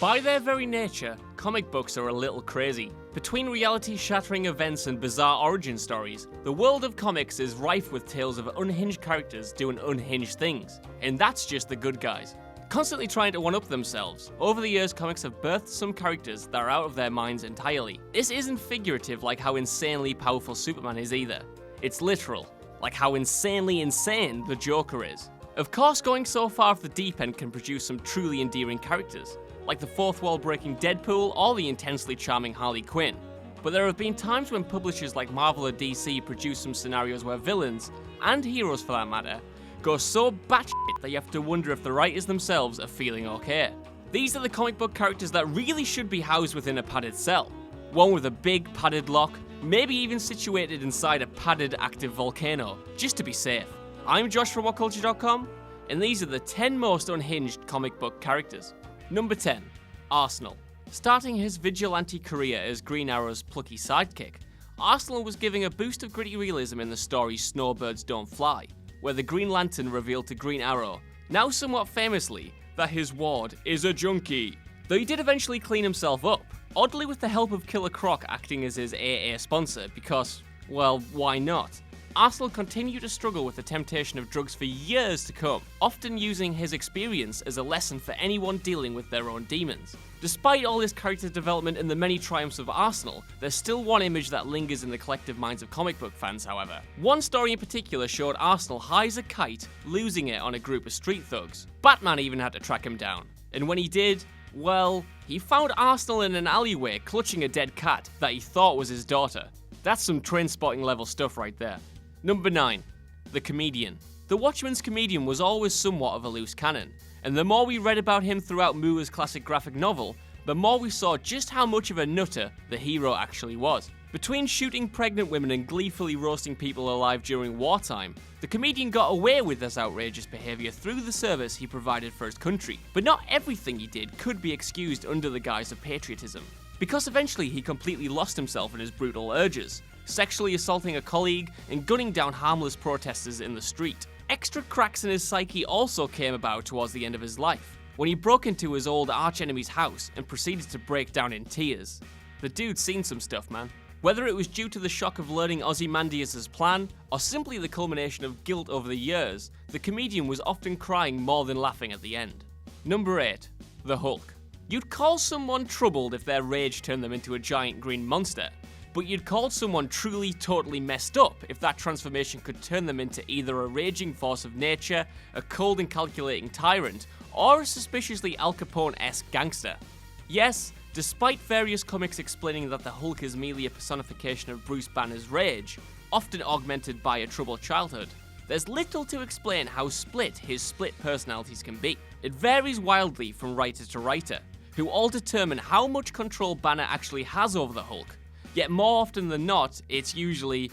By their very nature, comic books are a little crazy. Between reality-shattering events and bizarre origin stories, the world of comics is rife with tales of unhinged characters doing unhinged things. And that's just the good guys. Constantly trying to one-up themselves, over the years comics have birthed some characters that are out of their minds entirely. This isn't figurative like how insanely powerful Superman is either. It's literal, like how insanely insane the Joker is. Of course, going so far off the deep end can produce some truly endearing characters, like the fourth wall breaking Deadpool or the intensely charming Harley Quinn. But there have been times when publishers like Marvel or DC produce some scenarios where villains, and heroes for that matter, go so batshit that you have to wonder if the writers themselves are feeling okay. These are the comic book characters that really should be housed within a padded cell. One with a big padded lock, maybe even situated inside a padded active volcano, just to be safe. I'm Josh from WhatCulture.com, and these are the 10 most unhinged comic book characters. Number 10. Arsenal. Starting his vigilante career as Green Arrow's plucky sidekick, Arsenal was giving a boost of gritty realism in the story Snowbirds Don't Fly, where the Green Lantern revealed to Green Arrow, now somewhat famously, that his ward is a junkie. Though he did eventually clean himself up, oddly with the help of Killer Croc acting as his AA sponsor because, well, why not? Arsenal continued to struggle with the temptation of drugs for years to come, often using his experience as a lesson for anyone dealing with their own demons. Despite all this character development and the many triumphs of Arsenal, there's still one image that lingers in the collective minds of comic book fans, however. One story in particular showed Arsenal high as a kite, losing it on a group of street thugs. Batman even had to track him down, and when he did, well, he found Arsenal in an alleyway clutching a dead cat that he thought was his daughter. That's some Trainspotting level stuff right there. Number 9. The Comedian. The Watchmen's Comedian was always somewhat of a loose cannon, and the more we read about him throughout Moore's classic graphic novel, the more we saw just how much of a nutter the hero actually was. Between shooting pregnant women and gleefully roasting people alive during wartime, the comedian got away with this outrageous behaviour through the service he provided for his country. But not everything he did could be excused under the guise of patriotism, because eventually he completely lost himself in his brutal urges, sexually assaulting a colleague and gunning down harmless protesters in the street. Extra cracks in his psyche also came about towards the end of his life, when he broke into his old archenemy's house and proceeded to break down in tears. The dude's seen some stuff, man. Whether it was due to the shock of learning Ozymandias' plan, or simply the culmination of guilt over the years, the comedian was often crying more than laughing at the end. Number 8. The Hulk. You'd call someone troubled if their rage turned them into a giant green monster, but you'd call someone truly, totally messed up if that transformation could turn them into either a raging force of nature, a cold and calculating tyrant, or a suspiciously Al Capone-esque gangster. Yes, despite various comics explaining that the Hulk is merely a personification of Bruce Banner's rage, often augmented by a troubled childhood, there's little to explain how split his split personalities can be. It varies wildly from writer to writer, who all determine how much control Banner actually has over the Hulk. Yet more often than not, it's usually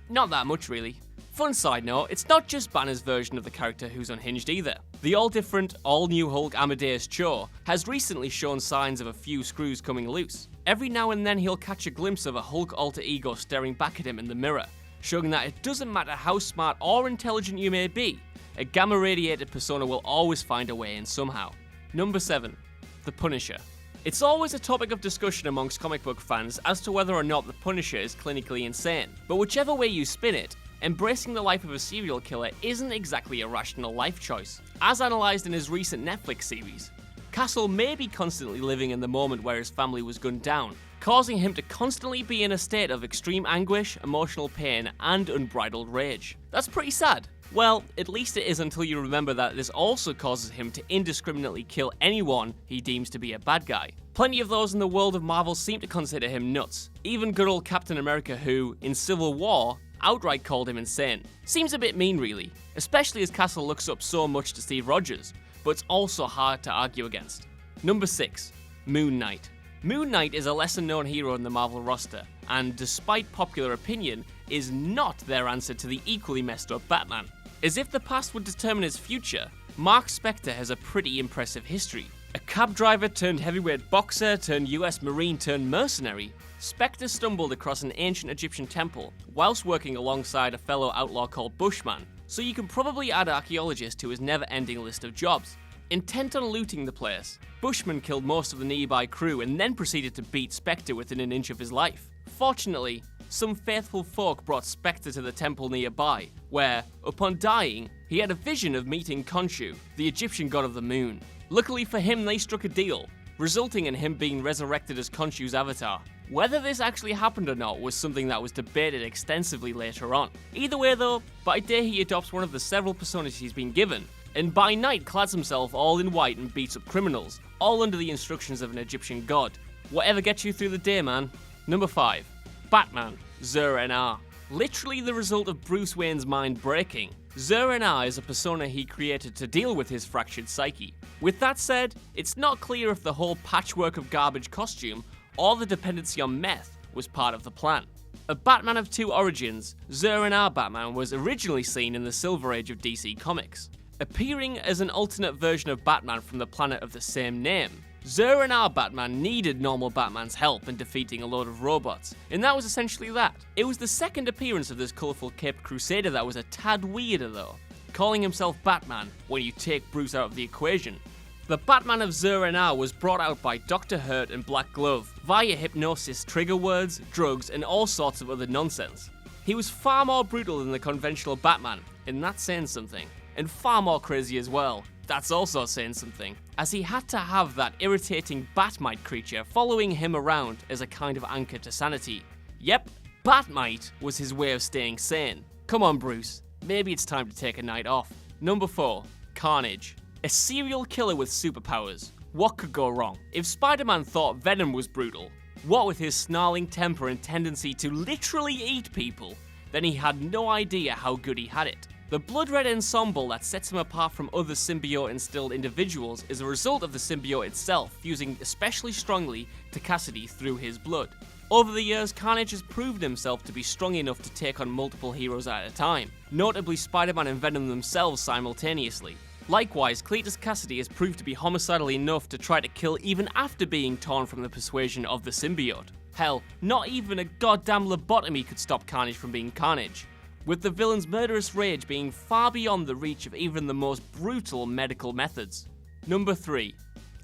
not that much really. Fun side note, it's not just Banner's version of the character who's unhinged either. The all-different, all-new Hulk Amadeus Cho has recently shown signs of a few screws coming loose. Every now and then he'll catch a glimpse of a Hulk alter ego staring back at him in the mirror, showing that it doesn't matter how smart or intelligent you may be, a gamma-radiated persona will always find a way in somehow. Number 7. The Punisher. It's always a topic of discussion amongst comic book fans as to whether or not the Punisher is clinically insane, but whichever way you spin it, embracing the life of a serial killer isn't exactly a rational life choice. As analysed in his recent Netflix series, Castle may be constantly living in the moment where his family was gunned down, causing him to constantly be in a state of extreme anguish, emotional pain, and unbridled rage. That's pretty sad. Well, at least it is until you remember that this also causes him to indiscriminately kill anyone he deems to be a bad guy. Plenty of those in the world of Marvel seem to consider him nuts. Even good old Captain America who, in Civil War, outright called him insane. Seems a bit mean really, especially as Castle looks up so much to Steve Rogers, but it's also hard to argue against. Number 6. Moon Knight. Moon Knight is a lesser-known hero in the Marvel roster, and despite popular opinion, is not their answer to the equally messed up Batman. As if the past would determine his future, Mark Spector has a pretty impressive history. A cab driver turned heavyweight boxer turned US Marine turned mercenary, Spector stumbled across an ancient Egyptian temple whilst working alongside a fellow outlaw called Bushman, so you can probably add archaeologist to his never-ending list of jobs. Intent on looting the place, Bushman killed most of the nearby crew and then proceeded to beat Spectre within an inch of his life. Fortunately, some faithful folk brought Spectre to the temple nearby, where, upon dying, he had a vision of meeting Khonshu, the Egyptian god of the moon. Luckily for him, they struck a deal, resulting in him being resurrected as Khonshu's avatar. Whether this actually happened or not was something that was debated extensively later on. Either way though, by day he adopts one of the several personas he's been given, and by night clads himself all in white and beats up criminals, all under the instructions of an Egyptian god. Whatever gets you through the day, man. Number 5. Batman, ZUR-EN-ARRH. Literally the result of Bruce Wayne's mind breaking, ZUR-EN-ARRH is a persona he created to deal with his fractured psyche. With that said, it's not clear if the whole patchwork of garbage costume or the dependency on meth was part of the plan. A Batman of two origins, ZUR-EN-ARRH Batman was originally seen in the Silver Age of DC Comics. Appearing as an alternate version of Batman from the planet of the same name, ZUR-EN-ARRH Batman needed normal Batman's help in defeating a load of robots, and that was essentially that. It was the second appearance of this colourful caped crusader that was a tad weirder though, calling himself Batman when you take Bruce out of the equation. The Batman of ZUR-EN-ARRH was brought out by Dr. Hurt and Black Glove via hypnosis, trigger words, drugs, and all sorts of other nonsense. He was far more brutal than the conventional Batman, and that's saying something. And far more crazy as well. That's also saying something, as he had to have that irritating Batmite creature following him around as a kind of anchor to sanity. Yep, Batmite was his way of staying sane. Come on Bruce, maybe it's time to take a night off. Number 4. Carnage. A serial killer with superpowers. What could go wrong? If Spider-Man thought Venom was brutal, what with his snarling temper and tendency to literally eat people, then he had no idea how good he had it. The blood-red ensemble that sets him apart from other symbiote-instilled individuals is a result of the symbiote itself fusing especially strongly to Cassidy through his blood. Over the years, Carnage has proven himself to be strong enough to take on multiple heroes at a time, notably Spider-Man and Venom themselves simultaneously. Likewise, Cletus Cassidy has proved to be homicidal enough to try to kill even after being torn from the persuasion of the symbiote. Hell, not even a goddamn lobotomy could stop Carnage from being Carnage, with the villain's murderous rage being far beyond the reach of even the most brutal medical methods. Number 3.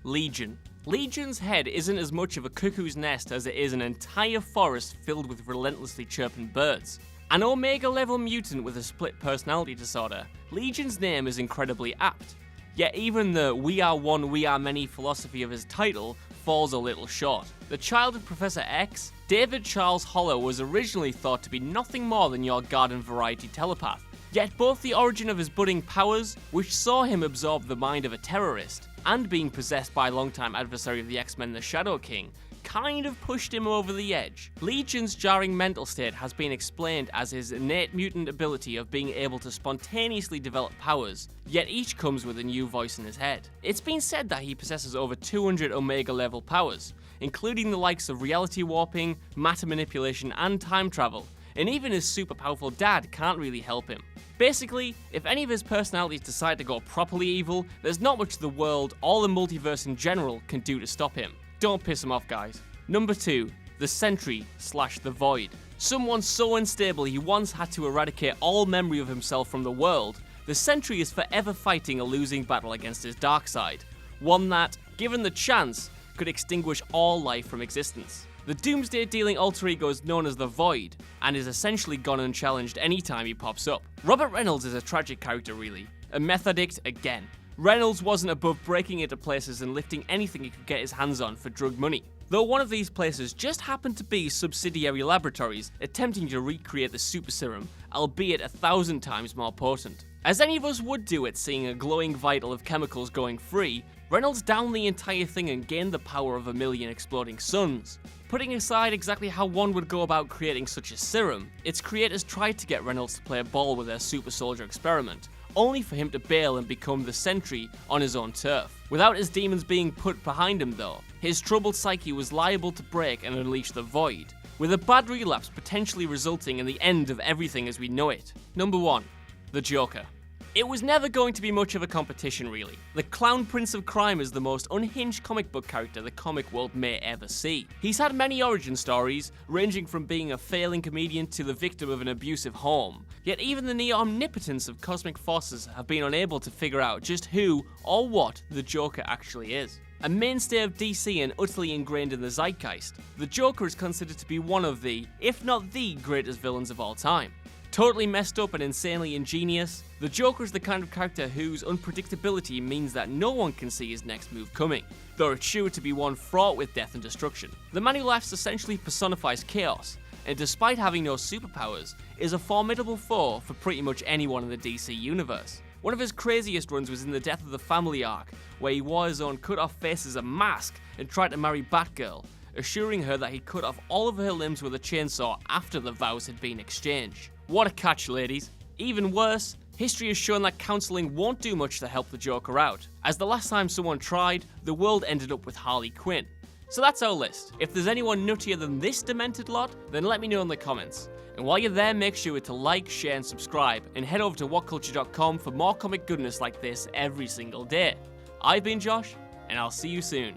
Legion. Legion's head isn't as much of a cuckoo's nest as it is an entire forest filled with relentlessly chirping birds. An Omega-level mutant with a split personality disorder, Legion's name is incredibly apt. Yet even the "we are one, we are many" philosophy of his title falls a little short. The child of Professor X, David Charles Holler was originally thought to be nothing more than your garden variety telepath. Yet both the origin of his budding powers, which saw him absorb the mind of a terrorist, and being possessed by a longtime adversary of the X-Men, the Shadow King, kind of pushed him over the edge. Legion's jarring mental state has been explained as his innate mutant ability of being able to spontaneously develop powers, yet each comes with a new voice in his head. It's been said that he possesses over 200 Omega level powers, including the likes of reality warping, matter manipulation, and time travel, and even his super powerful dad can't really help him. Basically, if any of his personalities decide to go properly evil, there's not much the world or the multiverse in general can do to stop him. Don't piss him off, guys. Number 2. The Sentry / the Void. Someone so unstable he once had to eradicate all memory of himself from the world, the Sentry is forever fighting a losing battle against his dark side, one that, given the chance, could extinguish all life from existence. The doomsday-dealing alter ego is known as the Void, and is essentially gone unchallenged anytime he pops up. Robert Reynolds is a tragic character really, a meth addict again. Reynolds wasn't above breaking into places and lifting anything he could get his hands on for drug money, though one of these places just happened to be subsidiary laboratories attempting to recreate the super serum, albeit 1,000 times more potent. As any of us would do at seeing a glowing vital of chemicals going free, Reynolds downed the entire thing and gained the power of 1,000,000 exploding suns. Putting aside exactly how one would go about creating such a serum, its creators tried to get Reynolds to play ball with their super soldier experiment, only for him to bail and become the Sentry on his own turf. Without his demons being put behind him though, his troubled psyche was liable to break and unleash the Void, with a bad relapse potentially resulting in the end of everything as we know it. Number 1. The Joker. It was never going to be much of a competition really. The Clown Prince of Crime is the most unhinged comic book character the comic world may ever see. He's had many origin stories, ranging from being a failing comedian to the victim of an abusive home. Yet even the near omnipotence of cosmic forces have been unable to figure out just who or what the Joker actually is. A mainstay of DC and utterly ingrained in the zeitgeist, the Joker is considered to be one of the, if not the greatest villains of all time. Totally messed up and insanely ingenious, the Joker is the kind of character whose unpredictability means that no one can see his next move coming, though it's sure to be one fraught with death and destruction. The man who laughs essentially personifies chaos, and despite having no superpowers, is a formidable foe for pretty much anyone in the DC universe. One of his craziest runs was in the Death of the Family arc, where he wore his own cut-off face as a mask and tried to marry Batgirl, assuring her that he'd cut off all of her limbs with a chainsaw after the vows had been exchanged. What a catch, ladies. Even worse, history has shown that counselling won't do much to help the Joker out, as the last time someone tried, the world ended up with Harley Quinn. So that's our list. If there's anyone nuttier than this demented lot, then let me know in the comments. And while you're there, make sure to like, share and subscribe, and head over to whatculture.com for more comic goodness like this every single day. I've been Josh, and I'll see you soon.